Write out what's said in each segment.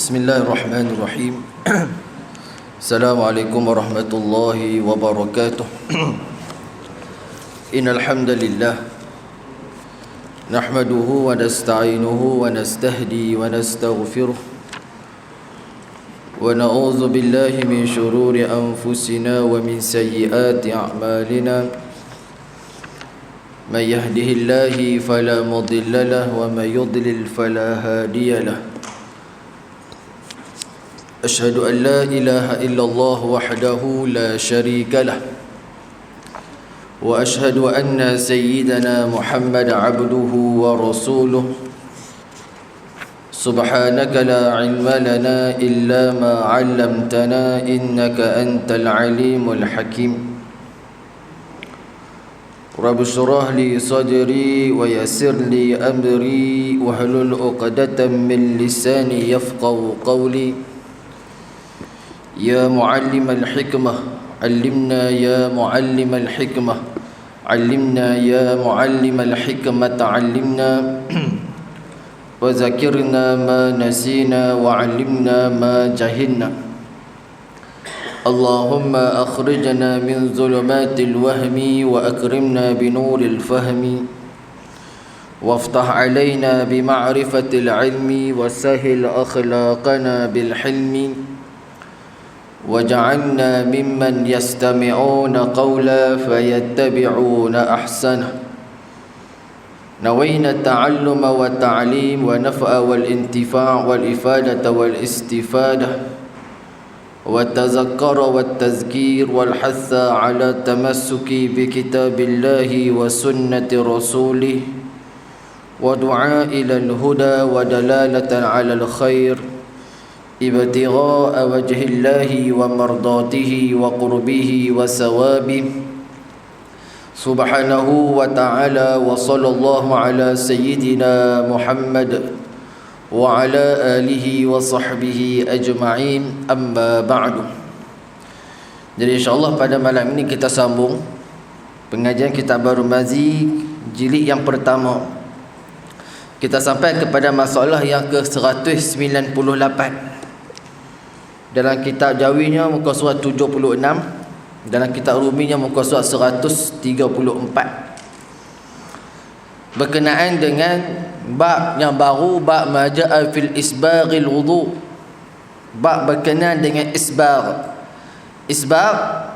Bismillahirrahmanirrahim. Assalamualaikum warahmatullahi wabarakatuh. Innal hamdalillah nahmaduhu wa nasta'inuhu wa nastahdi wa nastaghfiruh wa na'udzu billahi min shururi anfusina wa min sayyiati a'malina. Man yahdihillahu fala mudilla lahu wa man yudlil fala hadiya lahu. أشهد أن لا إله إلا الله وحده لا شريك له وأشهد أن سيدنا محمد عبده ورسوله سبحانك لا علم لنا إلا ما علمتنا إنك أنت العليم الحكيم رب اشرح لي صدري ويسر لي أمري واحلل عقدة من لساني يفقهوا قولي يا معلم الحكمة علمنا يا معلم الحكمة علمنا يا معلم الحكمة علمنا وذكرنا ما نسينا وعلمنا ما جهلنا اللهم أخرجنا من ظلمات الوهم وأكرمنا بنور الفهم وافتح علينا بمعرفة العلم وسهل أخلاقنا بالحلم وجعلنا ممن يستمعون قولا فيتبعون أحسنه نوينا التعلم والتعليم ونفع والانتفاع والإفادة والاستفادة والتذكر والتذكير والحث على التمسك بكتاب الله وسنة رسوله ودعاء إلى الهدى ودلالة على الخير ابتغاء وجه الله ومرضاته وقربه وثوابه سبحانه وتعالى وصلى الله على سيدنا محمد وعلى آله وصحبه أجمعين أما بعد. Jadi insyaAllah pada malam ini kita sambung pengajian kitab Ar-Razi jilid yang pertama. Kita sampai kepada masalah yang ke-198 dalam kitab Jawinya muka surat 76, dalam kitab Ruminya muka surat 134, berkenaan dengan bab yang baru, bab maja'a fil isbaghil wudu, bab berkenaan dengan isbagh. Isbagh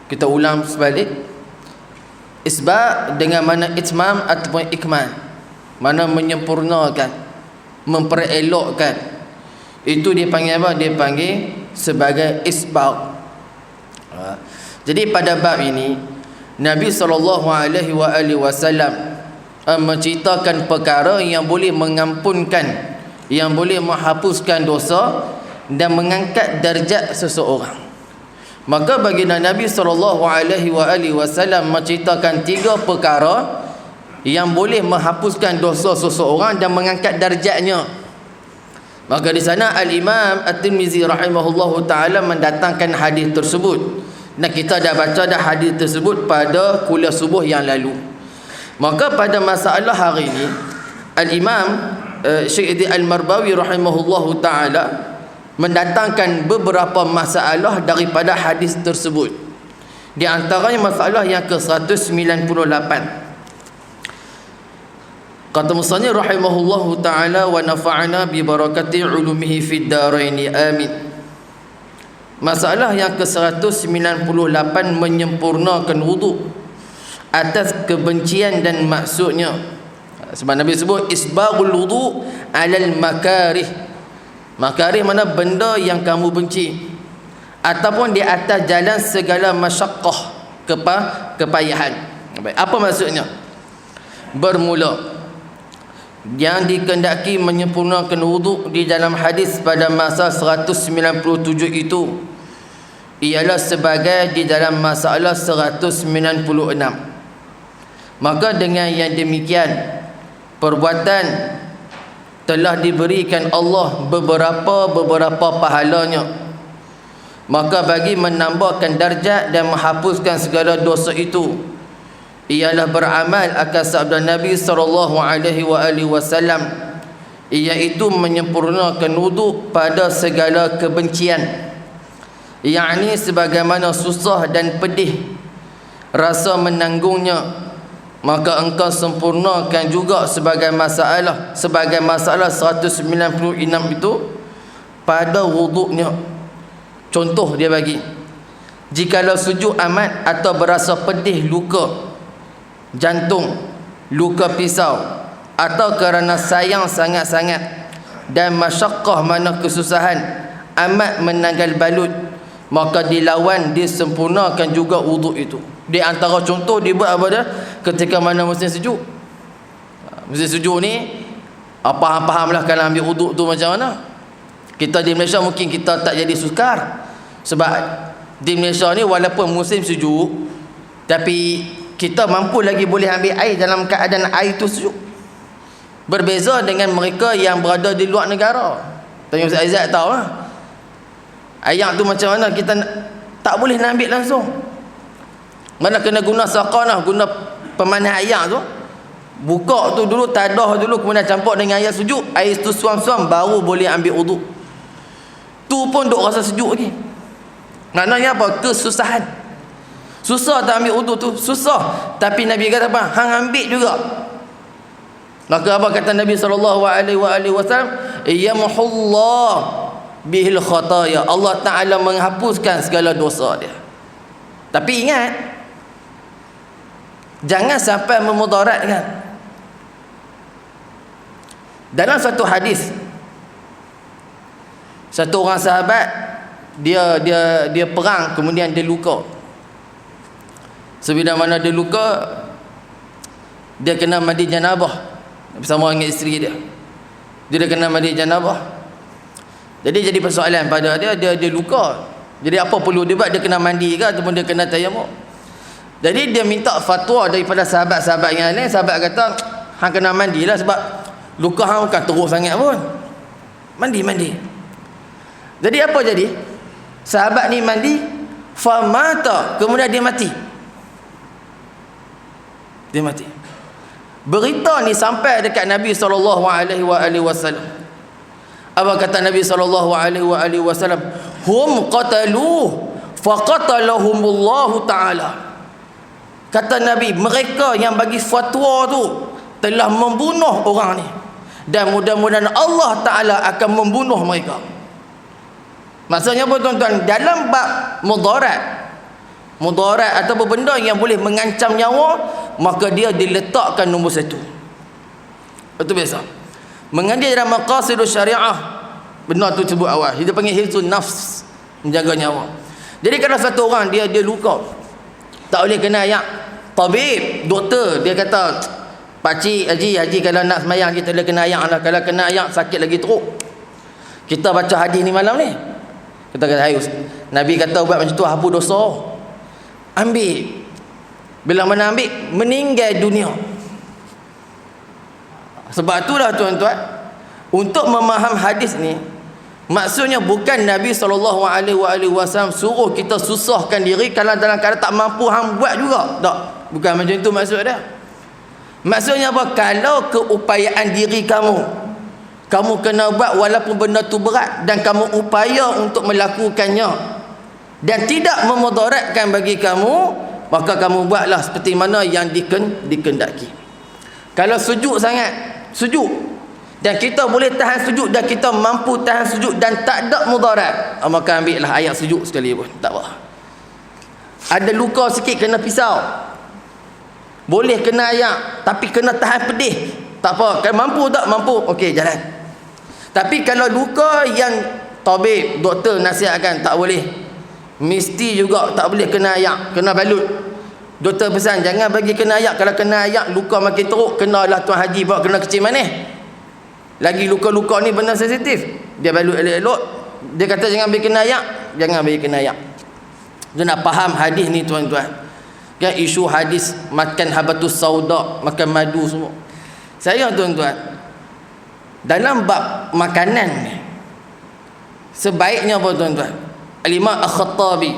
kita ulang sebalik, isbagh dengan mana itmam ataupun ikmal, mana menyempurnakan, memperelokkan, itu dia panggil apa? Dia panggil sebagai isbagh. Jadi pada bab ini Nabi SAW menceritakan perkara yang boleh mengampunkan, yang boleh menghapuskan dosa dan mengangkat darjat seseorang. Maka baginda Nabi SAW menceritakan 3 perkara yang boleh menghapuskan dosa seseorang dan mengangkat darjatnya. Maka di sana Al-Imam At-Tirmizi rahimahullahu ta'ala mendatangkan hadis tersebut, dan kita dah baca dah hadis tersebut pada kuliah subuh yang lalu. Maka pada masalah hari ini Al-Imam Syekh Al-Marbawi rahimahullahu ta'ala mendatangkan beberapa masalah daripada hadis tersebut. Di antaranya masalah yang ke-198. Kata musannif rahimahullahu ta'ala wa nafa'ana bi barakati ulumihi fid daraini amin. Masalah yang ke-198 menyempurnakan wudu atas kebencian dan maksudnya. Sebab Nabi sebut isbaghul wudu alal makarih. Makarih mana benda yang kamu benci, ataupun di atas jalan segala masyaqqah, kepayahan. Apa maksudnya? Bermula yang dikehendaki menyempurnakan wuduk di dalam hadis pada masa 197 itu ialah sebagai di dalam masalah 196. Maka dengan yang demikian perbuatan telah diberikan Allah beberapa pahalanya. Maka bagi menambahkan darjat dan menghapuskan segala dosa itu ialah beramal akan sabda Nabi SAW iaitu menyempurnakan wuduk pada segala kebencian, yakni sebagaimana susah dan pedih rasa menanggungnya, maka engkau sempurnakan juga sebagai masalah 196 itu pada wuduknya. Contoh dia bagi, jikalau sujud amat atau berasa pedih luka jantung, luka pisau, atau kerana sayang sangat-sangat dan masyaqqah mana kesusahan amat menanggal balut, maka dilawan disempurnakan juga wuduk itu. Di antara contoh dia buat apa dia? Ketika mana musim sejuk. Musim sejuk ni faham-fahamlah kalau ambil wuduk tu macam mana. Kita di Malaysia mungkin kita tak jadi sukar, sebab di Malaysia ni walaupun musim sejuk, tapi kita mampu lagi boleh ambil air dalam keadaan air tu sejuk. Berbeza dengan mereka yang berada di luar negara. Tanya Ustaz Aizat tahu lah, air tu macam mana kita tak boleh nak ambil langsung. Mana kena guna saqanah, guna pemanas air tu. Buka tu dulu, tadah dulu, kemudian campur dengan air sejuk, air tu suam-suam, baru boleh ambil wuduk. Tu pun duk rasa sejuk lagi. Maknanya apa? Kesusahan. Susah tak ambil wuduk tu? Susah. Tapi Nabi kata apa? Hang ambil juga. Maka apa kata Nabi SAW? Yamhullah bihil khataya. Allah Ta'ala menghapuskan segala dosa dia. Tapi ingat, jangan sampai memudaratkan. Dalam satu hadis, satu orang sahabat dia perang, kemudian dia luka. Sebila mana dia luka, dia kena mandi janabah bersama dengan isteri dia. Dia kena mandi janabah. Jadi persoalan pada dia luka. Jadi apa perlu dia buat? Dia kena mandi ke ataupun dia kena tayammum? Jadi dia minta fatwa daripada sahabat-sahabat yang lain. Sahabat kata, hang kena mandilah sebab luka hang bukan teruk sangat pun. Mandi. Jadi apa jadi? Sahabat ni mandi, famata, kemudian dia mati. Dia mati. Berita ni sampai dekat Nabi SAW. Apa kata Nabi SAW? Hum qataluh faqatalahumullahu ta'ala. Kata Nabi, mereka yang bagi fatwa tu telah membunuh orang ni, dan mudah-mudahan Allah Ta'ala akan membunuh mereka. Maksudnya apa tuan-tuan? Dalam bab mudarat atau benda yang boleh mengancam nyawa, maka dia diletakkan nombor satu. Itu biasa. Mengaji dalam maqasidus syariah, benda tu sebut awal, kita panggil hifzun nafs, menjaga nyawa. Jadi kalau satu orang dia luka, tak boleh kena ayak, tabib, doktor, dia kata, pakcik, haji kalau nak semayang kita boleh kena ayak lah. Kalau kena ayak sakit lagi teruk. Kita baca hadis ni malam ni, kita kata, hai Nabi kata buat macam tu hapus dosa. Ambil. Bila mana ambil? Meninggal dunia. Sebab itulah tuan-tuan, untuk memaham hadis ni, maksudnya bukan Nabi SAW suruh kita susahkan diri kalau dalam keadaan tak mampu hang buat juga. Tak. Bukan macam itu maksud dia. Maksudnya apa? Kalau keupayaan diri kamu kena buat walaupun benda tu berat, dan kamu upaya untuk melakukannya dan tidak memudaratkan bagi kamu, maka kamu buatlah seperti mana yang dikendaki. Kalau sujud sangat, sujud, dan kita boleh tahan sujud, dan kita mampu tahan sujud dan tak ada mudarat, maka ambillah ayat sujud sekali pun tak apa. Ada luka sikit kena pisau, boleh kena ayak, tapi kena tahan pedih, tak apa. Kan mampu tak? Mampu, okey, jalan. Tapi kalau luka yang tabib, doktor nasihatkan tak boleh, mesti juga tak boleh kena ayak, kena balut. Doktor pesan jangan bagi kena ayak. Kalau kena ayak, luka makin teruk, kenalah tuan haji bawa kena kecil manis. Lagi luka-luka ni benda sensitif, dia balut elok-elok. Dia kata jangan bagi kena ayak, jangan bagi kena ayak. Dia nak faham hadis ni tuan-tuan. Kan isu hadis makan habatus sauda, makan madu semua. Saya tuan-tuan, dalam bab makanan ni, sebaiknya apa tuan-tuan? Al-Imam Al-Khattabi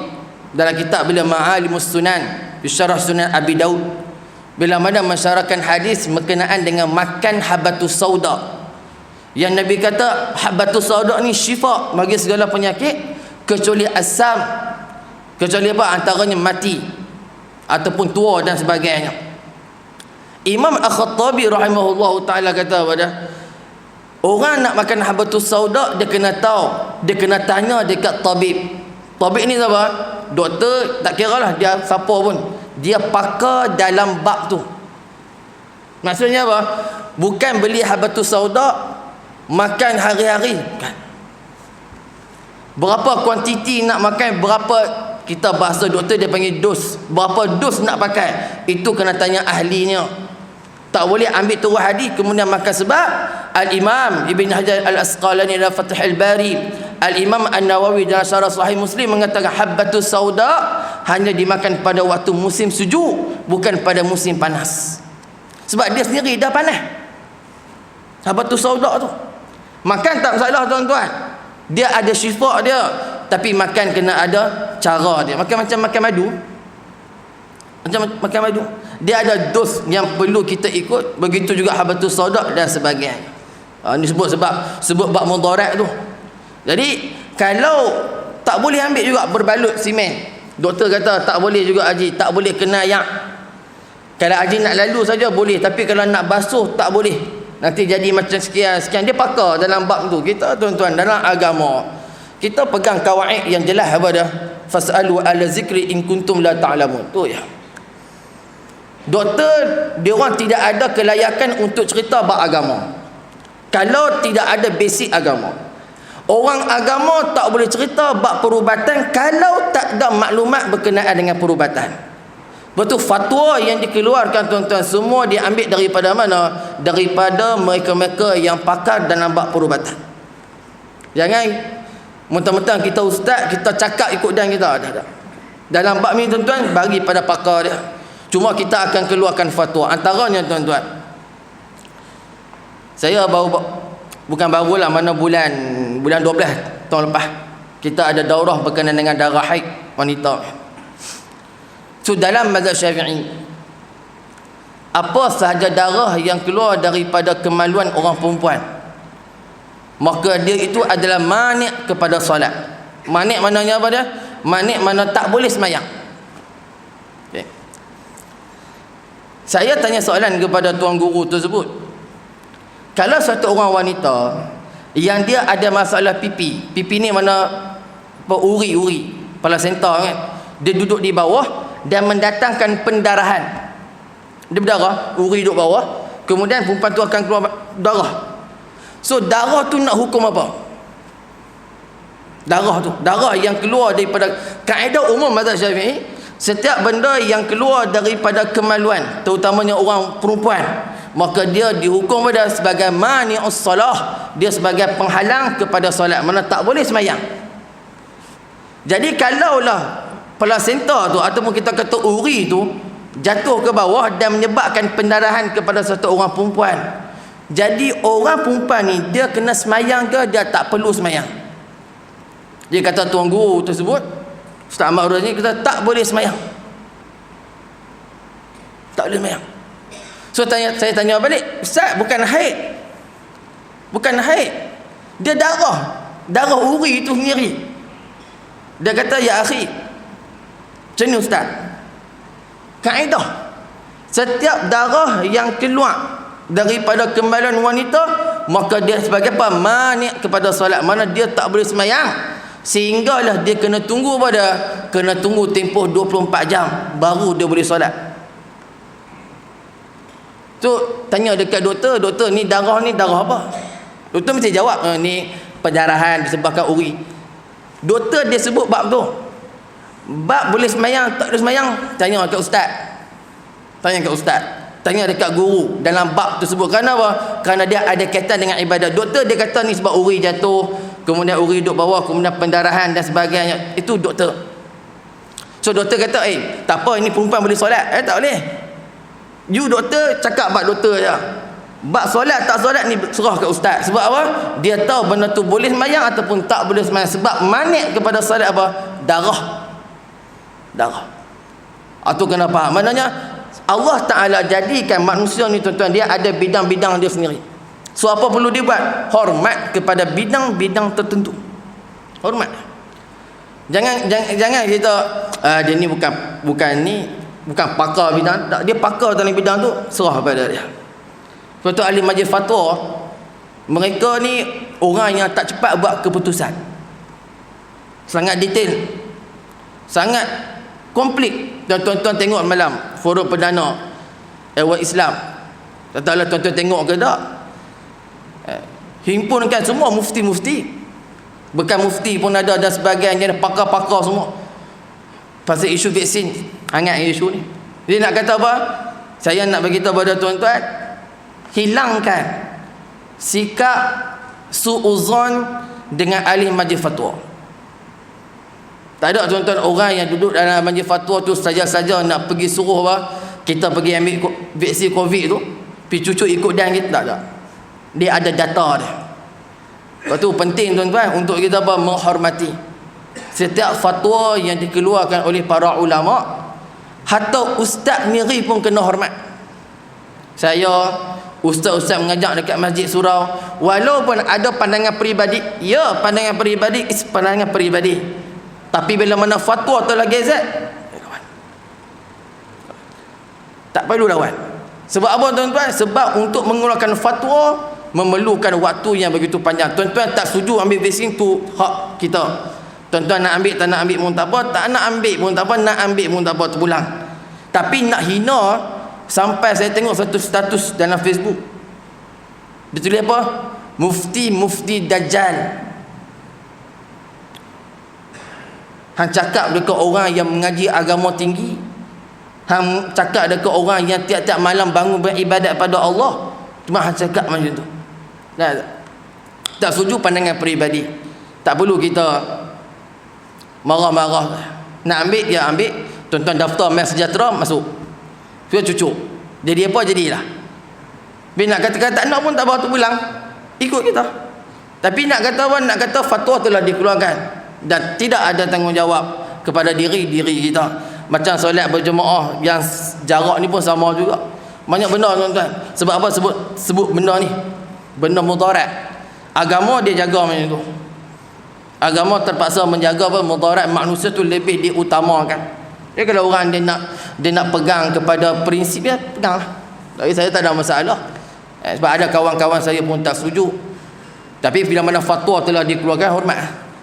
dalam kitab bila Ma'alimus Sunan, Syarah Sunan Abi Daud, bila mana mensyarahkan hadis berkenaan dengan makan habatus sauda, Yang Nabi kata habbatus sauda ni syifa bagi segala penyakit kecuali asam, kecuali apa? Antaranya mati ataupun tua dan sebagainya. Imam Al-Khattabi rahimahullahu taala kata apa dah? Orang nak makan habbatus sauda dia kena tahu, dia kena tanya dekat tabib. Tabib ni siapa? Doktor, tak kira lah dia siapa pun, dia pakar dalam bab tu. Maksudnya apa? Bukan beli habbatus sauda makan hari-hari kan. Berapa kuantiti nak makan, berapa, kita bahasa doktor dia panggil dos, berapa dos nak pakai, itu kena tanya ahlinya. Tak boleh ambil turun hadis kemudian makan. Sebab Al-Imam Ibn Hajar Al-Asqalani dalam Fathul Bari, Al-Imam An-Nawawi dalam Syarah Sahih Muslim mengatakan habbatus sauda hanya dimakan pada waktu musim sejuk, bukan pada musim panas. Sebab dia sendiri dah panas habbatus sauda tu. Makan tak masalah tuan-tuan, dia ada syifa dia, tapi makan kena ada cara dia. Makan macam makan madu, macam makan madu, dia ada dos yang perlu kita ikut. Begitu juga habbatus sauda dan sebagainya. Ini sebut bab mudarat tu. Jadi kalau tak boleh ambil juga berbalut simen, doktor kata tak boleh juga haji, tak boleh kena ayak. Kalau haji nak lalu saja boleh, tapi kalau nak basuh tak boleh, nanti jadi macam sekian. Dia pakar dalam bab tu. Kita tuan-tuan dalam agama kita pegang kawaid yang jelas apa dah? Fasalu ala zikri in kuntum la ta'lamun. Tu ya. Doktor dia orang tidak ada kelayakan untuk cerita bab agama kalau tidak ada basic agama. Orang agama tak boleh cerita bab perubatan kalau tak ada maklumat berkenaan dengan perubatan. Betul, fatwa yang dikeluarkan tuan-tuan semua diambil daripada mana? Daripada mereka-mereka yang pakar dalam bab perubatan. Jangan mentang-mentang kita ustaz, kita cakap ikut dan kita ada. Dalam bab ni tuan-tuan bagi pada pakar dia. Cuma kita akan keluarkan fatwa. Antaranya tuan-tuan, saya bukan baru lah, mana bulan 12 tahun lepas kita ada daurah berkenaan dengan darah haid wanita. So dalam mazhab Syafi'i, apa sahaja darah yang keluar daripada kemaluan orang perempuan, maka dia itu adalah mani' kepada solat. Mani' maknanya apa dia? Mani' mana tak boleh semayang. Okay. Saya tanya soalan kepada tuan guru tersebut. Kalau satu orang wanita yang dia ada masalah pipi, pipi ni mana uri-uri, placenta kan, dia duduk di bawah dan mendatangkan pendarahan, dia berdarah, uri duduk bawah, kemudian perempuan tu akan keluar darah. So darah tu nak hukum apa? Darah yang keluar daripada, kaedah umum mazhab Syafi'i, setiap benda yang keluar daripada kemaluan, terutamanya orang perempuan, maka dia dihukum pada sebagai mani'us salah, dia sebagai penghalang kepada solat, mana tak boleh semayang. Jadi kalaulah plasenta tu ataupun kita kata uri tu jatuh ke bawah dan menyebabkan pendarahan kepada satu orang perempuan, jadi orang perempuan ni dia kena semayang ke dia tak perlu semayang? Dia kata tuan guru tersebut, Ustaz Ahmad Ruzani, kata tak boleh semayang, tak boleh semayang. So saya tanya balik, Ustaz, bukan haid, dia darah uri itu sendiri. Dia kata ya akhi, macam ni Ustaz, kaedah setiap darah yang keluar daripada kemaluan wanita, maka dia sebagai apa? Mani' kepada solat, mana dia tak boleh semayang, sehinggalah dia kena tunggu tempoh 24 jam baru dia boleh solat. So tanya dekat doktor ni darah apa? Doktor mesti jawab, ni pendarahan disebabkan uri. Doktor dia sebut bab tu, bab boleh semayang tak boleh semayang, tanya dekat ustaz, tanya dekat guru dalam bab tersebut. Kerana apa? Kerana dia ada kaitan dengan ibadat. Doktor dia kata ni sebab uri jatuh, kemudian uri duduk bawah, kemudian pendarahan dan sebagainya, itu doktor. So doktor kata tak apa, ini perempuan boleh solat. Tak boleh. You doktor cakap bab doktor je, bab solat tak solat ni serah ke ustaz. Sebab apa? Dia tahu benda tu boleh semayang ataupun tak boleh semayang. Sebab mani' kepada solat apa? Darah. Atau kenapa? Maknanya Allah Ta'ala jadikan manusia ni tuan-tuan, dia ada bidang-bidang dia sendiri. So apa perlu dia buat? Hormat kepada bidang-bidang tertentu. Hormat. Jangan kita dia ni bukan pakar bidang, tak, dia pakar dalam bidang tu, serah pada dia. Sebab tu ahli majlis fatwa, mereka ni orang yang tak cepat buat keputusan. Sangat detail, sangat komplit. Dan tuan-tuan tengok malam forum perdana Awal Islam, tak tahulah tuan-tuan tengok ke tak, himpunkan semua mufti-mufti, bukan mufti pun ada, dan sebagainya, pakar-pakar semua pasal isu vaksin. Hangat isu ni. Dia nak kata apa? Saya nak beritahu pada tuan-tuan, hilangkan sikap su'uzon dengan ahli majlis fatwa. Tak ada tuan-tuan orang yang duduk dalam majlis fatwa tu saja-saja nak pergi suruh apa, kita pergi ambil vaksin COVID tu, pergi cucuk ikut dan kita, tak ada. Dia ada data dia. Lepas tu penting tuan-tuan untuk kita apa, menghormati setiap fatwa yang dikeluarkan oleh para ulama. Hatta ustaz miri pun kena hormat. Saya ustaz-ustaz mengajar dekat Masjid Surau, walaupun ada pandangan peribadi, ya, pandangan peribadi is pandangan peribadi, tapi bila mana fatwa tu lagi zat, tak perlu lawan. Sebab apa tuan-tuan? Sebab untuk mengeluarkan fatwa memerlukan waktu yang begitu panjang. Tuan-tuan tak setuju ambil vaksin tu, hak kita. Tuan-tuan nak ambil, tak nak ambil pun tak apa, tak nak ambil pun tak apa, nak ambil pun tak apa, terpulang. Tapi nak hina, sampai saya tengok satu status dalam Facebook, dia tulis apa? Mufti Dajjal. Hang cakap dekat orang yang mengaji agama tinggi, hang cakap dekat orang yang tiap-tiap malam bangun beribadat pada Allah, cuma hang cakap macam tu. Tak setuju pandangan peribadi. Tak perlu kita marah-marah. Nak ambil, dia ambil. Tuan-tuan daftar Mas Sejahtera, masuk. Sudah cucuk. Jadi apa, jadilah. Bila nak kata-kata tak nak pun tak apa, terpulang. Ikut kita. Tapi nak kata apa? Nak kata fatwa telah dikeluarkan dan tidak ada tanggungjawab kepada diri kita. Macam solat berjemaah yang jarak ni pun sama juga. Banyak benda tuan-tuan. Sebab apa sebut benda ni? Benda mudarat. Agama dia jaga macam tu. Agama terpaksa menjaga apa, mudarat manusia tu lebih diutamakan. Dia kalau orang dia nak pegang kepada prinsip dia, peganglah. Tapi saya tak ada masalah. Sebab ada kawan-kawan saya pun tak setuju. Tapi bila mana fatwa telah dikeluarkan, hormat.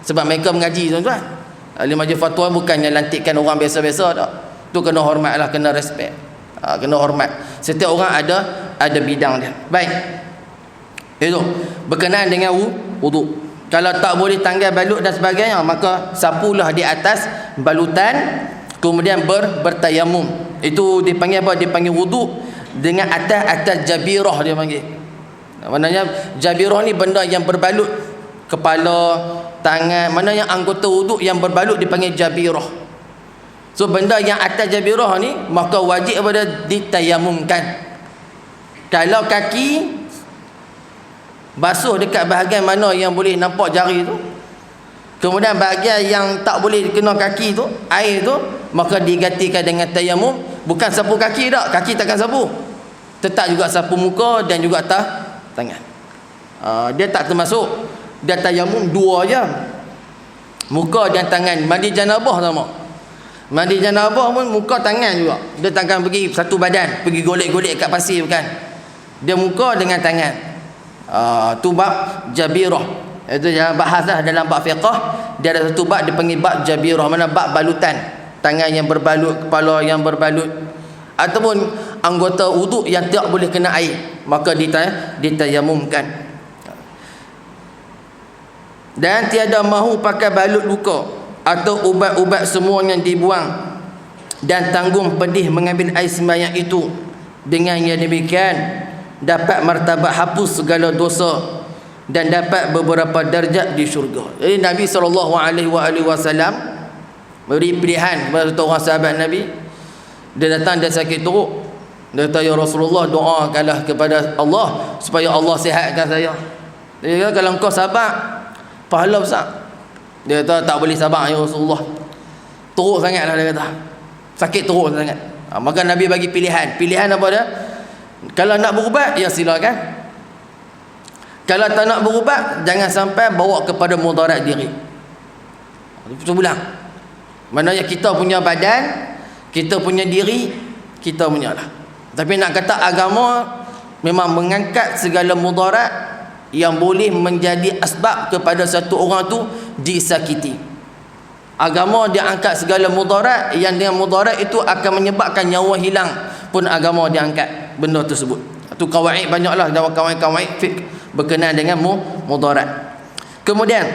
Sebab mereka mengaji tuan-tuan. Ahli majlis fatwa bukannya lantikkan orang biasa-biasa tak. Tu kena hormatlah, kena respect. Kena hormat. Setiap orang ada bidang dia. Baik. Itu berkenaan dengan wuduk. Kalau tak boleh tanggal balut dan sebagainya, maka sapulah di atas balutan, kemudian bertayamum. Itu dipanggil apa? Dipanggil wuduk dengan atas jabirah, dia panggil. Maknanya jabirah ni benda yang berbalut, kepala, tangan, mana yang anggota wuduk yang berbalut dipanggil jabirah. So benda yang atas jabirah ni maka wajib pada ditayamumkan. Kalau kaki basuh dekat bahagian mana yang boleh nampak jari tu, kemudian bahagian yang tak boleh kena kaki tu, air tu, maka digantikan dengan tayamum. Bukan sapu kaki tak, kaki takkan sapu, tetap juga sapu muka dan juga tangan. Dia tak termasuk, dia tayamum dua je, muka dan tangan. Mandi janabah sama, mandi janabah pun muka tangan juga. Dia takkan pergi satu badan, pergi golek-golek kat pasir, bukan. Dia muka dengan tangan. Tu bab jabirah. Itu jangan bahas dah dalam bab fiqh. Dia ada satu bab dipanggil bab jabirah, mana bab balutan, tangan yang berbalut, kepala yang berbalut, ataupun anggota wuduk yang tak boleh kena air, maka ditayamumkan. Dan tiada mahu pakai balut luka atau ubat-ubat semuanya dibuang, dan tanggung pedih mengambil air sembahyang itu. Dengan yang demikian dapat martabat hapus segala dosa dan dapat beberapa darjat di syurga. Jadi Nabi SAW beri pilihan kepada satu orang sahabat Nabi. Dia datang, dia sakit teruk. Dia kata, ya Rasulullah, doakanlah kepada Allah supaya Allah sihatkan saya. Dia kata, kalau engkau sabar, pahala besar. Dia kata, tak boleh sabar ya Rasulullah, teruk sangatlah. Dia kata, sakit teruk sangat. Maka Nabi bagi pilihan. Pilihan apa dia? Kalau nak berubat, ya silakan. Kalau tak nak berubat, jangan sampai bawa kepada mudarat diri. Itu ulang. Maknanya kita punya badan, kita punya diri, kita punya lah. Tapi nak kata agama memang mengangkat segala mudarat yang boleh menjadi asbab kepada satu orang tu disakiti. Agama dia angkat segala mudarat yang dengan mudarat itu akan menyebabkan nyawa hilang, pun agama dia angkat benda tersebut. Itu kawaid banyaklah dalam kawaid fiqh berkenaan dengan mudarat. Kemudian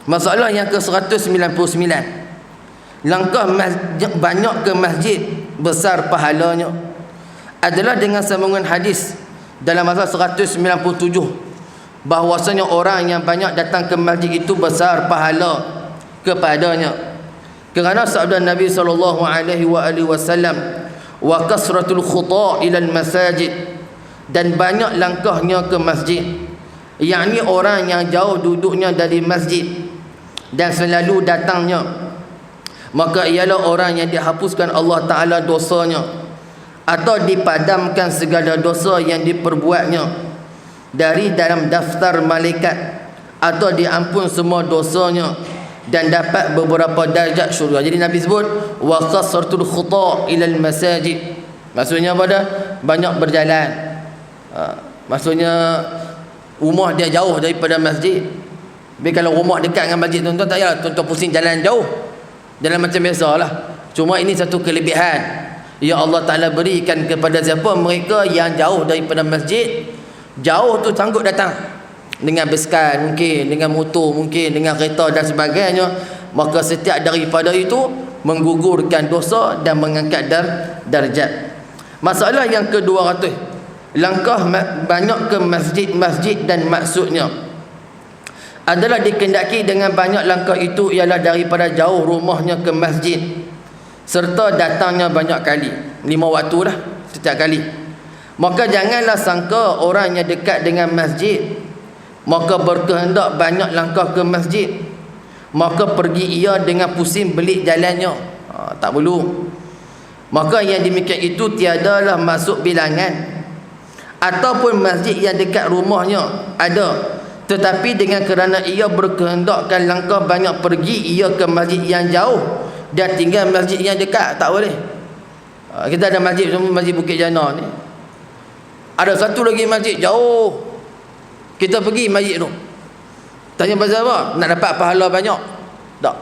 masalah yang ke-199, langkah banyak ke masjid besar pahalanya adalah dengan sambungan hadis dalam masalah 197 bahwasanya orang yang banyak datang ke masjid itu besar pahala kepadanya, kerana sabda Nabi SAW, wa kasratul khuta ila al-masajid, dan banyak langkahnya ke masjid, yakni orang yang jauh duduknya dari masjid dan selalu datangnya, maka ialah orang yang dihapuskan Allah Ta'ala dosanya atau dipadamkan segala dosa yang diperbuatnya dari dalam daftar malaikat, atau diampun semua dosanya dan dapat beberapa darjat syurga. Jadi Nabi sebut wa qasratul khuta ila al-masajid, maksudnya apa dah? Banyak berjalan. Maksudnya rumah dia jauh daripada masjid. Tapi kalau rumah dekat dengan masjid, tuan-tuan tak payah tuan-tuan pusing jalan jauh, jalan macam biasalah. Cuma ini satu kelebihan ya Allah Ta'ala berikan kepada siapa? Mereka yang jauh daripada masjid. Jauh tu sanggup datang dengan basikal mungkin, dengan motor mungkin, dengan kereta dan sebagainya, maka setiap daripada itu menggugurkan dosa dan mengangkat darjat. Masalah yang ke-200, langkah banyak ke masjid-masjid dan maksudnya adalah dikendaki dengan banyak langkah itu ialah daripada jauh rumahnya ke masjid serta datangnya banyak kali, 5 waktu dah setiap kali. Maka janganlah sangka orang yang dekat dengan masjid maka berkehendak banyak langkah ke masjid, maka pergi ia dengan pusing belik jalannya. Tak perlu. Maka yang demikian itu tiadalah masuk bilangan. Ataupun masjid yang dekat rumahnya ada, tetapi dengan kerana ia berkehendakkan langkah banyak pergi ia ke masjid yang jauh dan tinggal masjid yang dekat, tak boleh. Kita ada masjid, Masjid Bukit Jana ni, ada satu lagi masjid jauh, kita pergi masjid tu, tanya pasal apa? Nak dapat pahala banyak? Tak.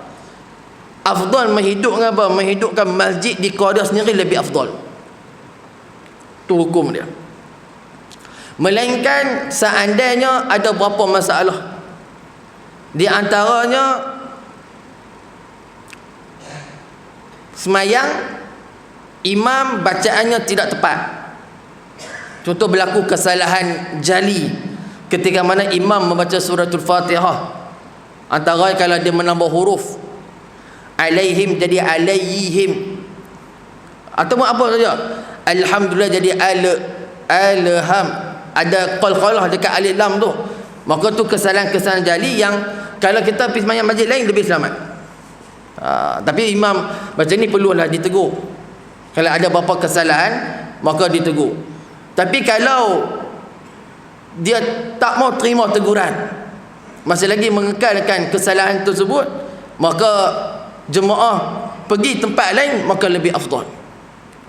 Afdal menghidupkan apa? Menghidupkan masjid di kota sendiri lebih afdal. Tu hukum dia. Melainkan seandainya ada berapa masalah, di antaranya semayang imam bacaannya tidak tepat. Contoh berlaku kesalahan jali ketika mana imam membaca suratul Fatihah, antara kalau dia menambah huruf alaihim jadi alaihim, atau apa saja, alhamdulillah jadi alham, ada qalqalah dekat alif lam tu, maka tu kesalahan-kesalahan jali yang kalau kita pergi semayang masjid lain lebih selamat. Tapi imam macam ni perlulah ditegur. Kalau ada beberapa kesalahan maka ditegur. Tapi kalau dia tak mau terima teguran, masih lagi mengekalkan kesalahan tersebut, maka jemaah pergi tempat lain maka lebih afdal.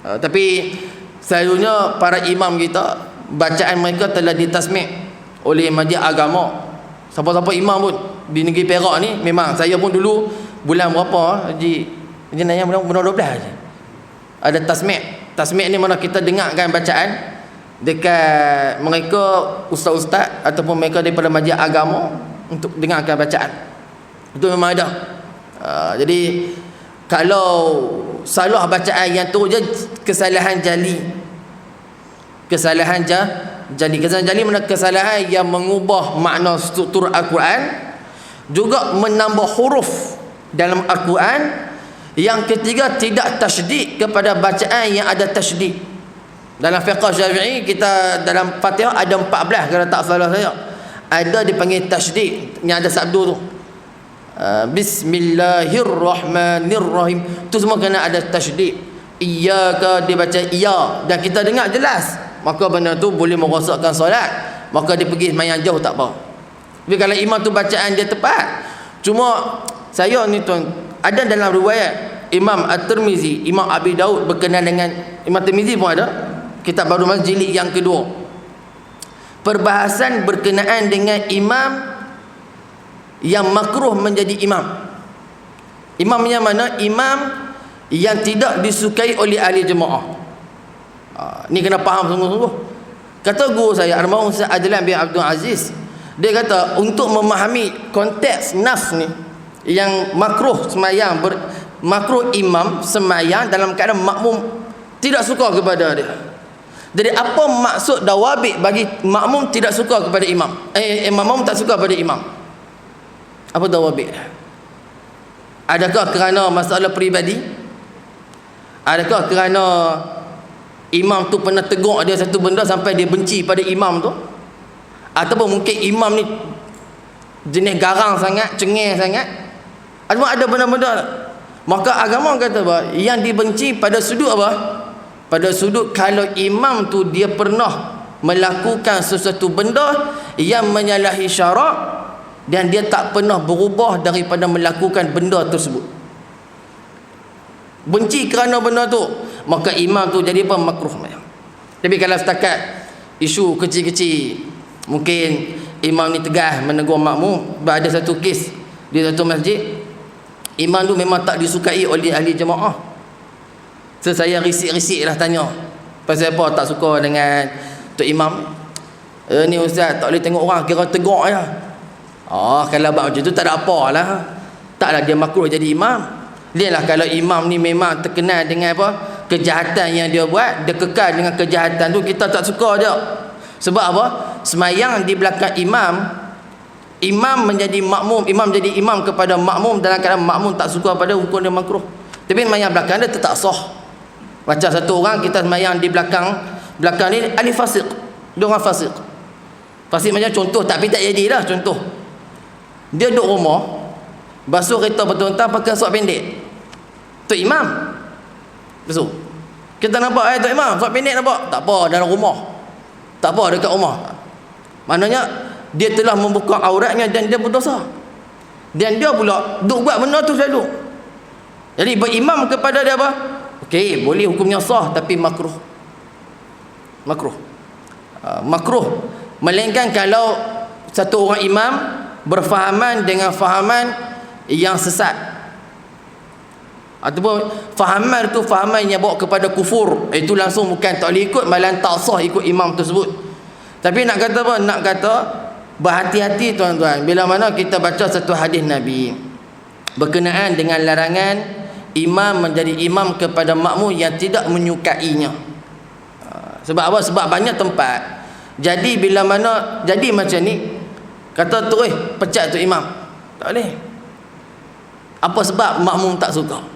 Tapi selalunya para imam kita, bacaan mereka telah ditasmik oleh majlis agama. Siapa-siapa imam pun di negeri Perak ni, memang saya pun dulu bulan berapa Haji Nayang, bulan 12 je ada tasmik. Tasmik ni mana kita dengarkan bacaan dekat mereka ustaz-ustaz ataupun mereka daripada majlis agama untuk dengarkan bacaan. Itu memang ada. Jadi kalau salah bacaan yang tu je kesalahan jali. Kesalahan jali mana kesalahan yang mengubah makna struktur Al-Quran, juga menambah huruf dalam Al-Quran. Yang ketiga, tidak tasydid kepada bacaan yang ada tasydid. Dalam fiqh Syafi'i kita dalam Fatihah ada 14 kalau tak salah saya. Ada dipanggil tasydid yang ada sabdu tu. Bismillahirrahmanirrahim. Tu semua kena ada tasydid. Iyyaka dibaca iya dan kita dengar jelas. Maka benda tu boleh merosakkan solat, maka dia pergi sembahyang jauh tak apa. Tapi kalau imam tu bacaan dia tepat. Cuma saya ni tuan, ada dalam riwayat Imam At-Tirmizi, Imam Abi Daud berkenaan dengan Imam Tirmizi pun ada kitab Baru Mas jilid yang kedua, perbahasan berkenaan dengan imam yang makruh menjadi imam. Imam yang mana? Imam yang tidak disukai oleh ahli jemaah. Ni kena faham sungguh-sungguh. Kata guru saya almarhum Ustaz Adlan bin Abdul Aziz, dia kata untuk memahami konteks nas ni yang makruh semayang, makruh imam semayang dalam keadaan makmum tidak suka kepada dia. Jadi apa maksud dawabit bagi makmum tidak suka kepada imam? Makmum tak suka pada imam. Apa dawabit? Adakah kerana masalah peribadi? Adakah kerana imam tu pernah tegur dia satu benda sampai dia benci pada imam tu? Ataupun mungkin imam ni jenis garang sangat, cengeng sangat. Ataupun ada benda-benda. Maka agama kata apa? Yang dibenci pada sudut apa? Pada sudut kalau imam tu dia pernah melakukan sesuatu benda yang menyalahi syarak dan dia tak pernah berubah daripada melakukan benda tersebut. Benci kerana benda tu, maka imam tu jadi apa? Makruh. Tapi kalau setakat isu kecil-kecil, mungkin imam ni tegas menegur makmum. Ada satu kes di satu masjid, imam tu memang tak disukai oleh ahli jemaah. So saya risik-risik lah tanya, pasal apa tak suka dengan Tok Imam? Ni ustaz tak boleh tengok orang, kira tegur je. Kalau buat macam tu tak ada apalah. Taklah dia makruh jadi imam. Lihatlah kalau imam ni memang terkenal dengan apa? Kejahatan yang dia buat, dia kekal dengan kejahatan tu, kita tak suka dia. Sebab apa? Semayang di belakang imam, imam menjadi makmum, imam jadi imam kepada makmum dalam keadaan makmum tak suka pada, hukum dia makruh. Tapi semayang belakang dia tetap sah. Macam satu orang kita semayang di belakang ni ahli fasik, dia orang fasik. Fasik macam contoh, tapi tak jadilah contoh. Dia duduk rumah, basuh kereta betul-betul pakai suat pendek. Tok Imam basuh. Kita nampak Tok Imam suat pendek nampak? Tak apa dalam rumah. Tak apa dekat rumah. Maknanya dia telah membuka auratnya dan dia berdosa. Dan dia pula duk buat benda tu selalu. Jadi berimam kepada dia apa? Okey, boleh hukumnya sah tapi makruh. Makruh. Makruh. Melainkan kalau satu orang imam berfahaman dengan fahaman yang sesat. Ataupun fahaman tu fahaman yang bawa kepada kufur, itu langsung bukan tak boleh ikut, malah tak sah ikut imam tersebut. Tapi nak kata apa? Nak kata berhati-hati tuan-tuan bila mana kita baca satu hadis Nabi berkenaan dengan larangan imam menjadi imam kepada makmum yang tidak menyukainya. Sebab apa? Sebab banyak tempat jadi bila mana jadi macam ni, kata terus pecat tu imam, tak boleh. Apa sebab makmum tak suka?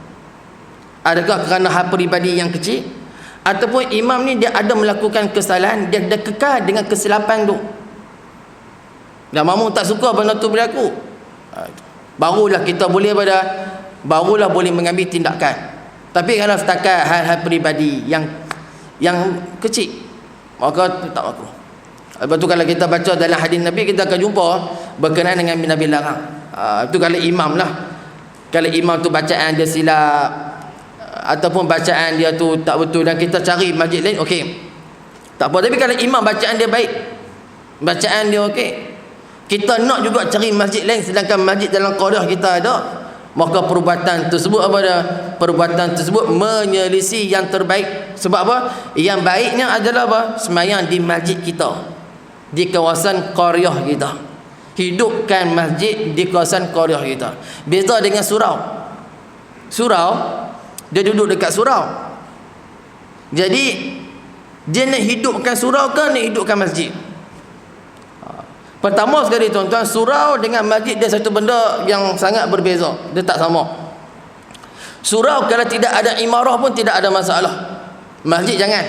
Adakah kerana hal peribadi yang kecil, ataupun imam ni dia ada melakukan kesalahan, dia kekal dengan kesilapan tu dan makmum tak suka benda tu berlaku, barulah kita boleh barulah boleh mengambil tindakan. Tapi kalau setakat hal-hal peribadi yang kecil, maka tak makruh. Lepas tu kalau kita baca dalam hadis Nabi, kita akan jumpa berkenaan dengan Nabi larang. Itu kalau imam lah. Kalau imam tu bacaan dia silap, ataupun bacaan dia tu tak betul dan kita cari masjid lain, okey, tak apa. Tapi kalau imam bacaan dia baik, bacaan dia okey, kita nak juga cari masjid lain sedangkan masjid dalam qaryah kita ada, maka perbuatan tersebut apa dia? Perbuatan tersebut menyelisih yang terbaik. Sebab apa? Yang baiknya adalah apa? Semayang di masjid kita, di kawasan qaryah kita. Hidupkan masjid di kawasan qaryah kita. Beza dengan surau. Surau dia duduk dekat surau, jadi dia nak hidupkan surau ke nak hidupkan masjid? Pertama sekali tuan-tuan, surau dengan masjid dia satu benda yang sangat berbeza, dia tak sama. Surau kalau tidak ada imarah pun tidak ada masalah. Masjid jangan.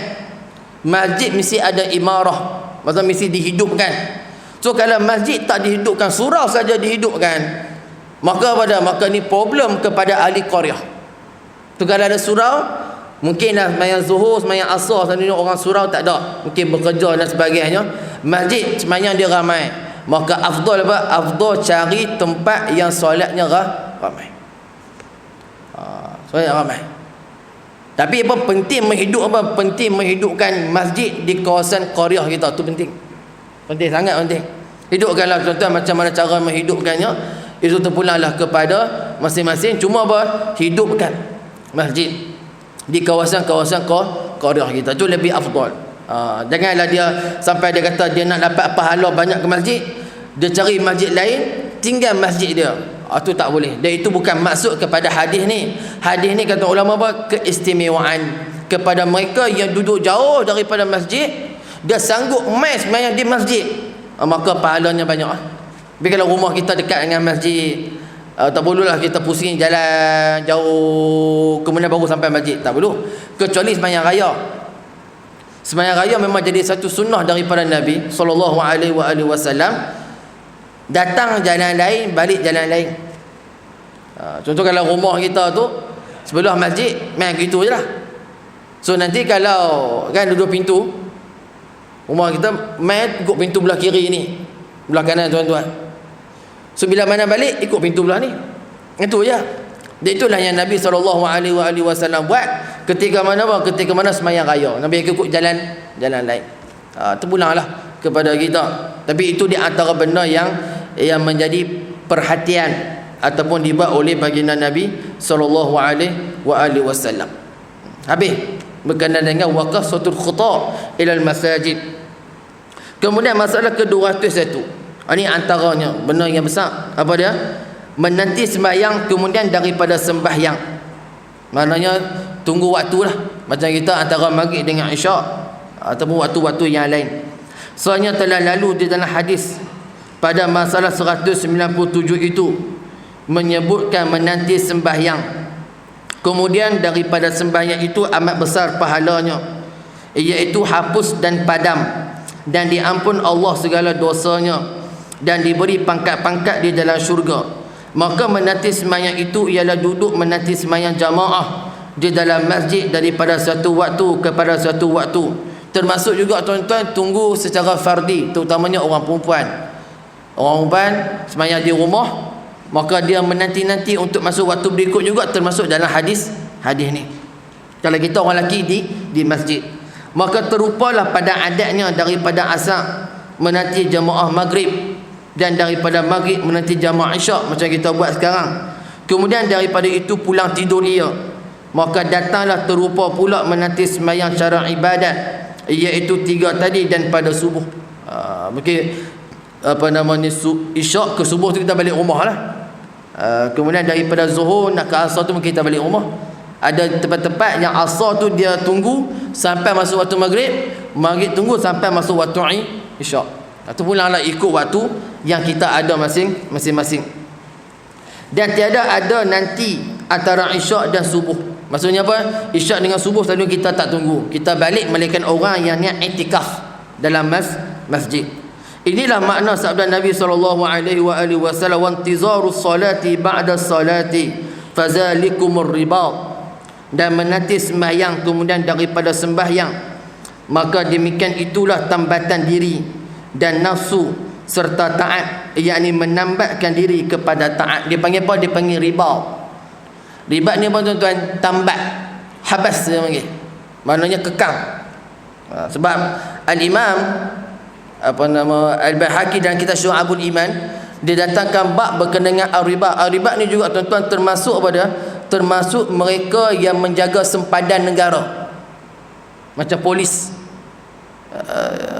Masjid mesti ada imarah, maksudnya mesti dihidupkan. So kalau masjid tak dihidupkan, surau saja dihidupkan, maka maka ni problem kepada ahli qaryah. Tu kalau ada surau, mungkinlah semayang zuhur, semayang asar, sebenarnya orang surau tak ada, mungkin bekerja dan sebagainya. Masjid sembahyang dia ramai, maka afdal apa? Afdal cari tempat yang solatnya ramai. Solat ramai. Tapi apa penting penting menghidupkan masjid di kawasan qaryah kita tu penting. Penting sangat penting. Hidupkanlah tuan-tuan, macam mana cara menghidupkannya itu terpulanglah kepada masing-masing. Cuma apa? Hidupkan masjid di kawasan-kawasan qaryah kita tu lebih afdal. Janganlah dia sampai dia kata dia nak dapat pahala banyak ke masjid, dia cari masjid lain, tinggal masjid dia. Itu tak boleh. Dan itu bukan maksud kepada hadis ni. Hadis ni kata ulama apa? Keistimewaan kepada mereka yang duduk jauh daripada masjid, dia sanggup mai sembahyang di masjid, maka pahalanya banyak. Tapi kalau rumah kita dekat dengan masjid, tak perlulah kita pusing jalan jauh kemudian baru sampai masjid, tak perlu. Kecuali sembahyang raya. Sembahyang raya memang jadi satu sunnah daripada Nabi SAW. Datang jalan lain, balik jalan lain. Contoh kalau rumah kita tu sebelah masjid, main gitu je lah. So nanti kalau kan duduk pintu rumah kita, main ikut pintu belah kiri ni, belah kanan tuan-tuan. So bila mana balik, ikut pintu belah ni. Itu je. Dan itulah yang Nabi SAW buat ketika mana apa? Ketika mana sembahyang raya. Nabi ikut jalan lain. Terpulanglah kepada kita. Tapi itu di antara benda yang menjadi perhatian ataupun dibuat oleh baginda Nabi SAW. Habis berkenaan dengan waqasatul khuta ilal masajid. Kemudian masalah ke-201. Ini antaranya benda yang besar. Apa dia? Menanti sembahyang kemudian daripada sembahyang. Maknanya tunggu waktu lah. Macam kita antara maghrib dengan isyak ataupun waktu-waktu yang lain. Soalnya telah lalu di dalam hadis pada masalah 197 itu menyebutkan menanti sembahyang. Kemudian daripada sembahyang itu amat besar pahalanya, iaitu hapus dan padam, dan diampun Allah segala dosanya, dan diberi pangkat-pangkat di dalam syurga. Maka menanti sembahyang itu ialah duduk menanti sembahyang jamaah di dalam masjid daripada satu waktu kepada satu waktu. Termasuk juga tuan-tuan tunggu secara fardi, terutamanya orang perempuan. Orang perempuan sembahyang di rumah, maka dia menanti-nanti untuk masuk waktu berikut juga, termasuk dalam hadis ni. Kalau kita orang lelaki di masjid, maka terupalah pada adatnya daripada asar menanti jamaah maghrib, dan daripada maghrib menanti jamaah isyak macam kita buat sekarang. Kemudian daripada itu pulang tidur ia, maka datanglah terupa pula menanti sembahyang cara ibadat, iaitu 3 tadi dan pada subuh. Mungkin isyak ke subuh tu kita balik rumah lah. Kemudian daripada zuhur nak ke asar tu mungkin kita balik rumah. Ada tempat-tempat yang asar tu dia tunggu sampai masuk waktu maghrib, maghrib tunggu sampai masuk waktu isyak. Itu pulanglah ikut waktu yang kita ada masing-masing. Dan tiada ada nanti antara isyak dan subuh. Maksudnya apa? Isyak dengan subuh selalu kita tak tunggu. Kita balik melainkan orang yang niat iktikaf dalam masjid. Inilah makna sabda Nabi SAW, "Wantizarus salati ba'da salati fazalikumur ribat." Dan menanti sembahyang kemudian daripada sembahyang, maka demikian itulah tambatan diri dan nafsu serta taat, yakni menambatkan diri kepada taat. Dia panggil apa? Dia panggil ribat. Ribat ni apa tuan-tuan? Tambat, habas dia panggil. Maknanya kekang. Sebab Al-Imam Al-Baihaqi dalam kitab Syu'abul Iman, dia datangkan bab berkenaan dengan ar-ribat. Ar-ribat ni juga tuan-tuan termasuk apa dia? Termasuk mereka yang menjaga sempadan negara. Macam polis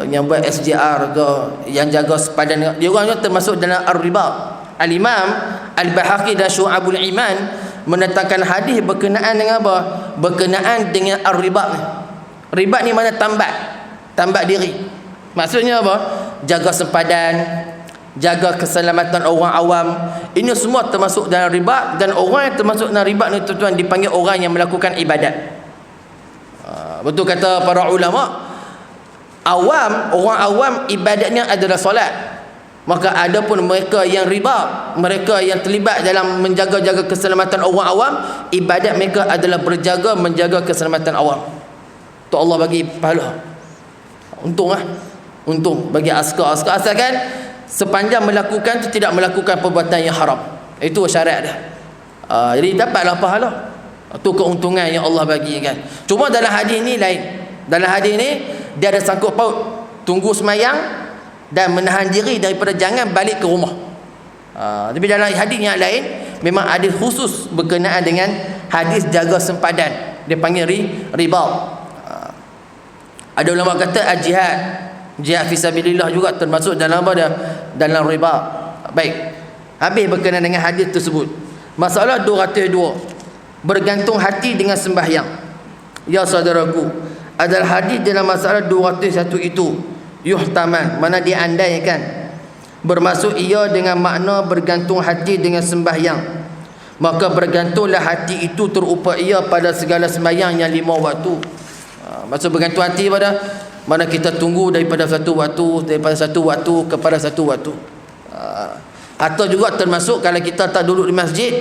yang buat SJR ke, yang jaga sempadan, dia orangnya termasuk dalam ar-ribat. Al-Imam Al-Baihaqi dan Syu'abul Iman mendatangkan hadis berkenaan dengan apa? Berkenaan dengan ar-ribat ni. Ribat ni mana? Tambat diri. Maksudnya apa? Jaga sempadan, jaga keselamatan orang awam. Ini semua termasuk dalam ribat. Dan orang yang termasuk dalam ribat ni tuan-tuan dipanggil orang yang melakukan ibadat. Betul kata para ulama, orang awam ibadatnya adalah solat. Maka ada pun mereka yang ribat, mereka yang terlibat dalam menjaga-jaga keselamatan orang awam, ibadat mereka adalah menjaga keselamatan awam. Tu Allah bagi pahala. Untunglah untung bagi askar asalkan sepanjang melakukan itu tidak melakukan perbuatan yang haram. Itu syarat dia. Jadi dapatlah pahala. Itu keuntungan yang Allah bagi kan. Cuma dalam hadis ni lain. Dalam hadis ni dia ada sangkut paut tunggu semayang dan menahan diri daripada jangan balik ke rumah. Tapi dalam hadis yang lain memang ada khusus berkenaan dengan hadis jaga sempadan. Dia panggil ribat. Ada ulama kata jihad fisabilillah juga termasuk dalam apa dia? Dalam ribat. Baik. Habis berkenaan dengan hadis tersebut. Masalah 202. Bergantung hati dengan sembahyang. Ya saudaraku, adalah hadis dalam masalah 201 itu yuhtaman, mana diandaikan bermaksud ia dengan makna bergantung hati dengan sembahyang, maka bergantunglah hati itu terupa ia pada segala sembahyang yang 5 waktu. Maksud bergantung hati pada mana kita tunggu daripada satu waktu kepada satu waktu. Atau juga termasuk kalau kita tak duduk di masjid,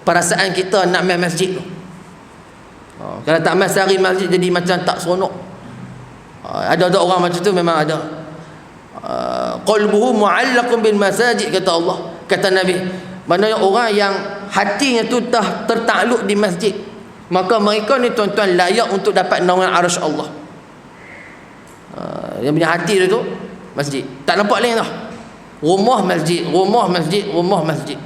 perasaan kita nak main masjid tu. Kalau tak main sehari masjid jadi macam tak seronok. Ada orang macam tu, memang ada. Qalbuhu mu'allaqun bil masajid, kata Allah, kata Nabi. Maknanya orang yang hatinya tu dah tertakluk di masjid, maka mereka ni tuan-tuan layak untuk dapat naungan arsy Allah. Yang punya hati dia tu masjid, tak nampak lain dah. Rumah masjid, rumah masjid, rumah masjid.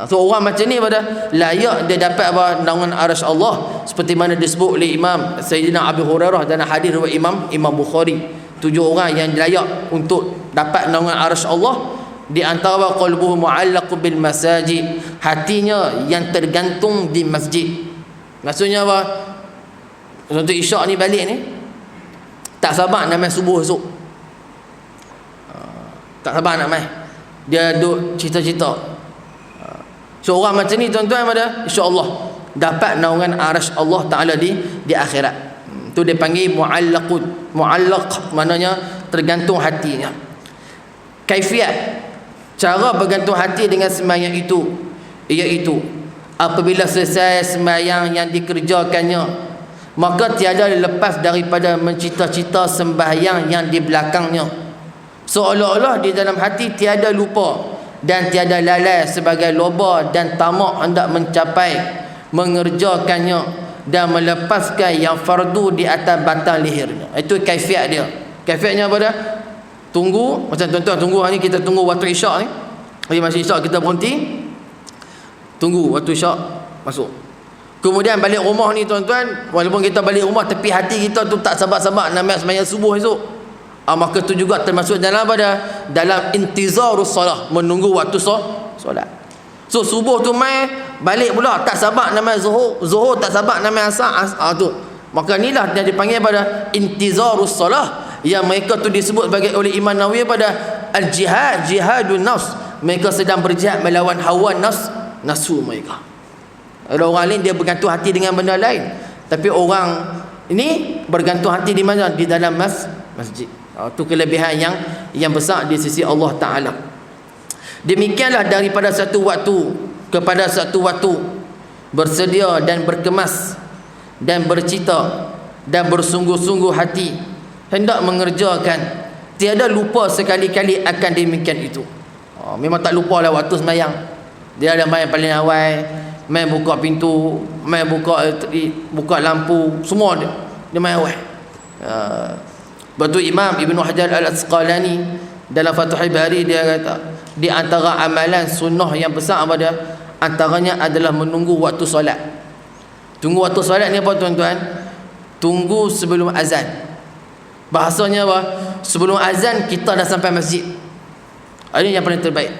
So orang macam ni pada layak dia dapat apa? Naungan arsy Allah, seperti mana disebut oleh Imam Sayyidina Abu Hurairah dalam hadis riwayat Imam Bukhari. 7 orang yang layak untuk dapat naungan arsy Allah. Di antara qalbuhu mu'allaqun bil masajid, hatinya yang tergantung di masjid. Maksudnya apa? Contoh isyak ni balik ni, tak sabar nak main subuh esok. Tak sabar nak main. Dia duk cita-cita. So orang macam ni tuan-tuan pada insya-Allah dapat naungan arsy Allah Taala di akhirat. Tu dia panggil mu'allaq, maknanya tergantung hatinya. Kaifiat cara bergantung hati dengan sembahyang itu, iaitu apabila selesai sembahyang yang dikerjakannya, maka tiada lepas daripada mencita-cita sembahyang yang di belakangnya, seolah-olah di dalam hati tiada lupa dan tiada lalai sebagai loba dan tamak hendak mencapai mengerjakannya dan melepaskan yang fardu di atas batang lehernya. Itu kaifiat dia. Kaifiatnya apa dia? Tunggu, macam tuan-tuan tunggu hari ni, kita tunggu waktu isyak ni. Hari masih isyak kita berhenti, tunggu waktu isyak masuk. Kemudian balik rumah ni tuan-tuan, walaupun kita balik rumah tapi hati kita tu tak sabar-sabar nak sembahyang subuh esok. Maka tu juga termasuk dalam apa dah? Dalam intizarus solah, menunggu waktu solat. So subuh tu mai balik pula tak sabar nak main zuhur tak sabar nak main asar, tu. Maka inilah yang dipanggil pada intizarus solah, yang mereka tu disebut sebagai oleh Imam Nawawi pada al-jihad, jihadun nafs. Mereka sedang berjihad melawan hawa nafsu mereka. Ada orang lain dia bergantung hati dengan benda lain, tapi orang ini bergantung hati di mana? Di dalam masjid. Itu kelebihan yang besar di sisi Allah Ta'ala. Demikianlah daripada satu waktu kepada satu waktu, bersedia dan berkemas dan bercita dan bersungguh-sungguh hati hendak mengerjakan, tiada lupa sekali-kali akan demikian itu. Memang tak lupa lah waktu sembahyang. Dia ada main paling awal, main buka pintu, main buka lampu, semua dia main awal. Betul Imam Ibn Hajar Al-Asqalani dalam Fathul Bari dia kata, di antara amalan sunnah yang besar apa dia? Antaranya adalah menunggu waktu solat. Tunggu waktu solat ni apa tuan-tuan? Tunggu sebelum azan. Bahasanya apa? Sebelum azan kita dah sampai masjid. Ini yang paling terbaik.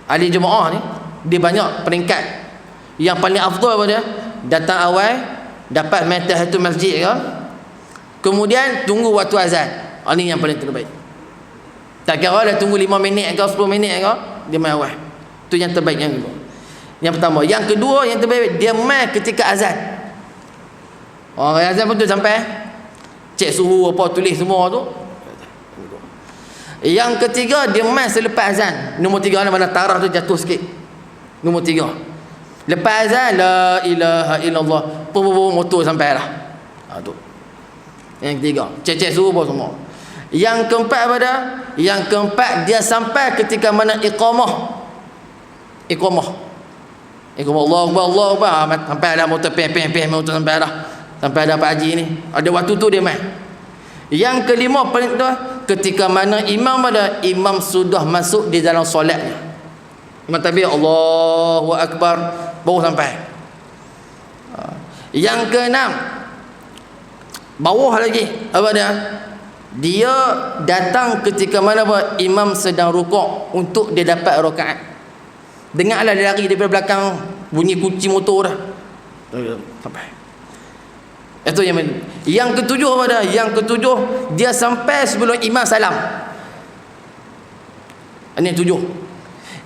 Ahli jemaah ni dia banyak peringkat. Yang paling afdal apa dia? Datang awal, dapat main tahiyatul masjid ke? Kemudian tunggu waktu azan. Ini yang paling terbaik. Tak kira dah tunggu 5 minit ke 10 minit ke, dia main awal. Itu yang terbaik yang kedua. Yang pertama. Yang kedua yang terbaik, dia main ketika azan. Azan pun tu sampai cek suhu apa, tulis semua tu. Yang ketiga, dia main selepas azan. Nombor 3 mana tarah tu jatuh sikit. Nombor 3. Lepas azan, la ilaha illallah, motor sampai lah. Tu. Yang ketiga, cek suhu apa semua. Yang keempat apa dah? Yang keempat dia sampai ketika mana iqamah. Iqamah Allah Akbar, sampai dah motor motor sampai dah. Sampai dah Pak Haji ni. Ada waktu tu dia main. Yang kelima paling tu ketika mana imam sudah masuk di dalam solatnya. Imam takbir Allahu Akbar baru sampai. Yang keenam bawah lagi apa dia? Dia datang ketika mana imam sedang rukuk untuk dia dapat rakaat. Dengarlah dia lari daripada belakang bunyi kunci motor dah. Sampai. Itu yang ketujuh apa dah? Yang ketujuh dia sampai sebelum imam salam. Ini yang tujuh.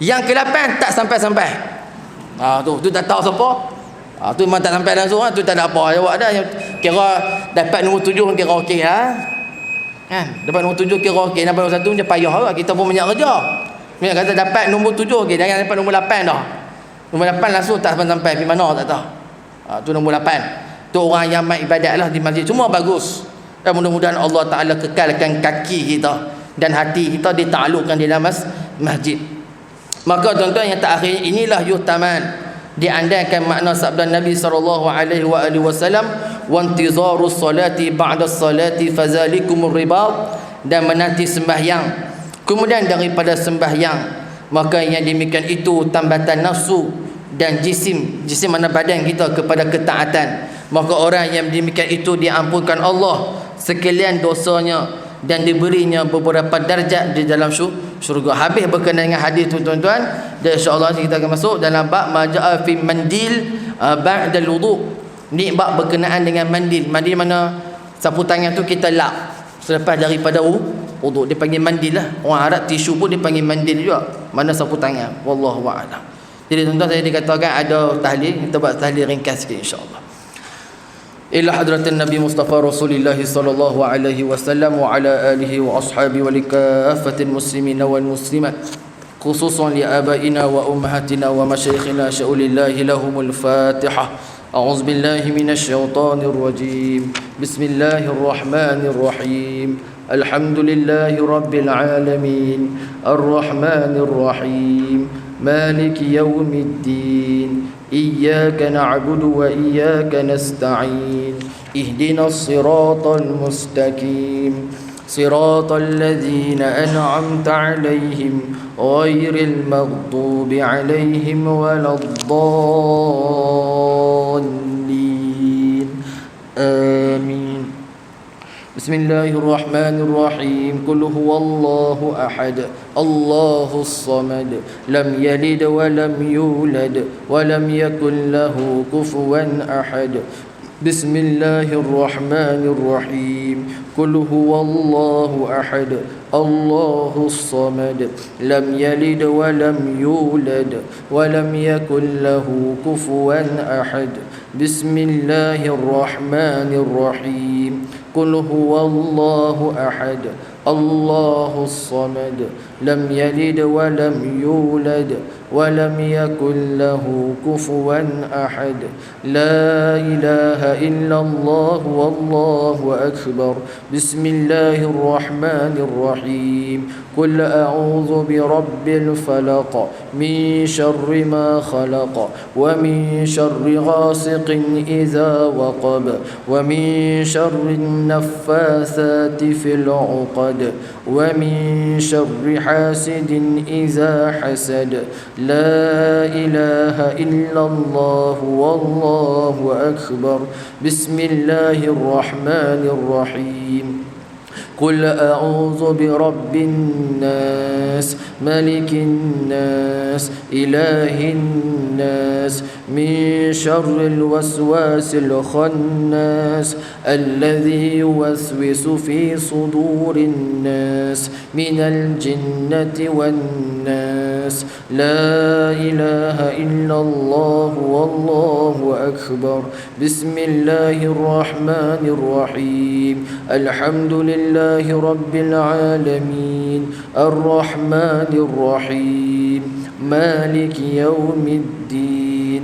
Yang ke-8 tak sampai-sampai. Tu tak tahu siapa. Tu memang tak sampai langsung, tu tak ada apa jawab dah. Kira dapat nombor 7 kira okey lah. Kan? Dapat nombor 7 kira okey. Dapat nombor 1 macam payah lah. Kita pun banyak kerja. Dia kata dapat nombor 7 okey, jangan dapat nombor 8 dah. Nombor 8 langsung tak sampai pergi mana tak tahu. Tu nombor 8. Tu orang yang amat ibadat lah di masjid. Semua bagus. Dan mudah-mudahan Allah Ta'ala kekalkan kaki kita dan hati kita ditaklukkan di dalam masjid. Maka tuan-tuan yang terakhir, inilah yuhtaman, diandaikan makna sabda Nabi SAW, wantizaru salati ba'da salati fazalikumur ribat, dan menanti sembahyang kemudian daripada sembahyang, maka yang demikian itu tambatan nafsu dan jisim mana badan kita kepada ketaatan. Maka orang yang demikian itu diampunkan Allah sekalian dosanya dan diberinya beberapa darjat di dalam syurga. Habis berkenaan dengan hadis tu tuan-tuan, dan insya-Allah kita akan masuk dalam bab majaa fi mandil ba'da al-wudu. Ni bab berkenaan dengan mandil. Mandil mana sapu tangan tu kita lap selepas daripada wudu. Dia panggil mandil lah. Orang Arab tisu pun dia panggil mandil juga. Mana sapu tangan. Wallahu a'lam. Jadi tuan-tuan, saya dikatakan ada tahlil, kita buat tahlil ringkas sikit insya-Allah. إلى حضرة النبي مصطفى رسول الله صلى الله عليه وسلم وعلى آله وأصحابه ولكافة المسلمين والمسلمات، خصوصا لآبائنا وأمهاتنا ومشايخنا شؤون الله لهم الفاتحة. أعوذ بالله من الشيطان الرجيم. بسم الله الرحمن الرحيم. الحمد لله رب العالمين الرحمن الرحيم مالك يوم الدين إياك نعبد وإياك نستعين اهدنا الصراط المستقيم صراط الذين أنعمت عليهم غير المغضوب عليهم ولا الضالين آمين. بسم الله الرحمن الرحيم. قل هو الله أحد الله الصمد لم يلد ولم يولد ولم يكن له كفوا أحد. بسم الله الرحمن الرحيم. قل هو الله أحد الله الصمد لم يلد ولم يولد ولم يكن له كفوا أحد. بسم الله الرحمن الرحيم. قل هو الله أحد الله الصمد لم يلد ولم يولد ولم يكن له كفوا أحد. لا إله إلا الله والله أكبر. بسم الله الرحمن الرحيم. قل أعوذ برب الفلق من شر ما خلق ومن شر غاسق إذا وقب ومن شر النفاثات في العقد ومن شر حاسد إذا حسد. لا إله إلا الله والله أكبر. بسم الله الرحمن الرحيم. قل أعوذ برب الناس ملك الناس إله الناس من شر الوسواس الخناس الذي يوسوس في صدور الناس من الجنة والناس. لا إله إلا الله والله أكبر. بسم الله الرحمن الرحيم. الحمد لله رب العالمين الرحمن الرحيم مالك يوم الدين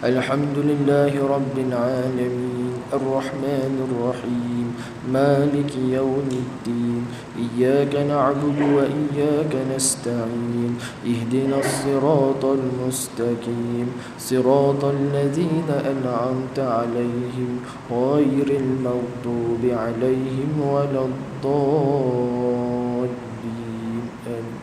الحمد لله رب العالمين الرحمن الرحيم مالك يوم الدين إياك نعبد وإياك نستعين اهدنا الصراط المستقيم صراط الذين أنعمت عليهم غير المغضوب عليهم ولا الضالين آمين.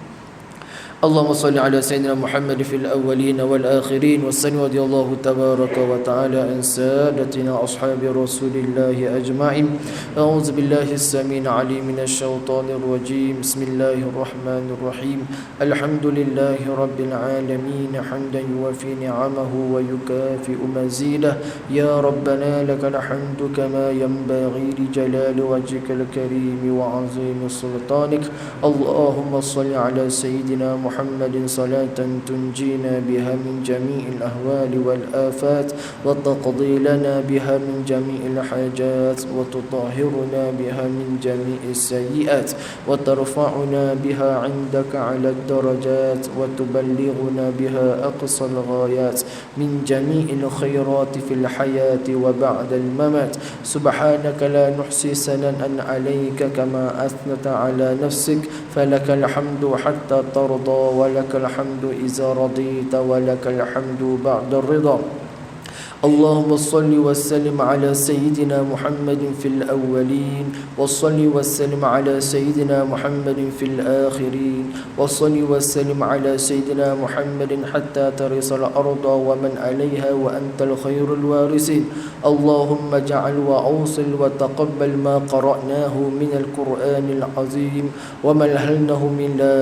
اللهم صل على سيدنا محمد في الأولين والآخرين وسلم رضي الله تبارك وتعالى عن سادتنا أصحاب رسول الله أجمعين. أعوذ بالله السميع العليم من الشيطان الرجيم. بسم الله الرحمن الرحيم. الحمد لله رب العالمين حمدا يوفي نعمه ويكافئ مزيده. يا ربنا لك الحمد كما ينبغي لجلال وجهك الكريم وعظيم سلطانك. اللهم صل على سيدنا محمد صلاة تنجينا بها من جميع الأهوال والآفات وتقضي لنا بها من جميع الحاجات وتطهرنا بها من جميع السيئات وترفعنا بها عندك على الدرجات وتبلغنا بها أقصى الغايات من جميع الخيرات في الحياة وبعد الممات. سبحانك لا نحصي ثناء عليك كما أثنت على نفسك فلك الحمد حتى ترضى ولك الحمد إذا رضيت ولك الحمد بعد الرضا. اللهم صل وسلم على سيدنا محمد في الأولين وصل وسلم على سيدنا محمد في الآخرين وصل وسلم على سيدنا محمد حتى ترث الأرض ومن عليها وأنت الخير الوارثين. اللهم اجعل وأوصل وتقبل ما قرأناه من القرآن العظيم وما ألهلناه من لا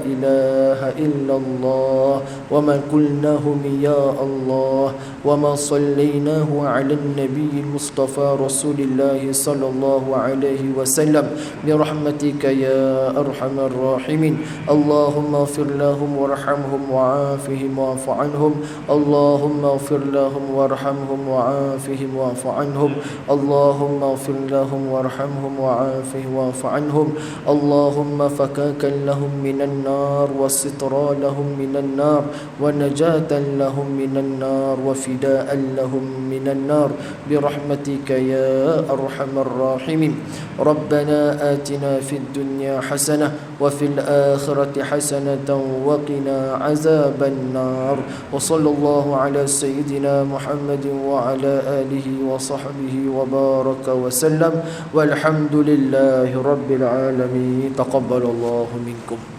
إله إلا الله وما قلناه من يا الله وما صليناه على النبي المصطفى رسول الله صلى الله عليه وسلم برحمتك يا أرحم الراحمين. اللهم اغفر لهم وارحمهم وعافهم واعف عنهم. اللهم اغفر لهم وارحمهم وعافهم واعف عنهم. اللهم اغفر لهم وارحمهم وعافهم واعف عنهم. اللهم فكاكا لهم من النار وسترا لهم من النار ونجاة لهم من النار وفداء لهم من النار برحمتك يا أرحم الراحمين. ربنا آتنا في الدنيا حسنة وفي الآخرة حسنة وقنا عذاب النار. وصلى الله على سيدنا محمد وعلى آله وصحبه وبارك وسلم والحمد لله رب العالمين. تقبل الله منكم.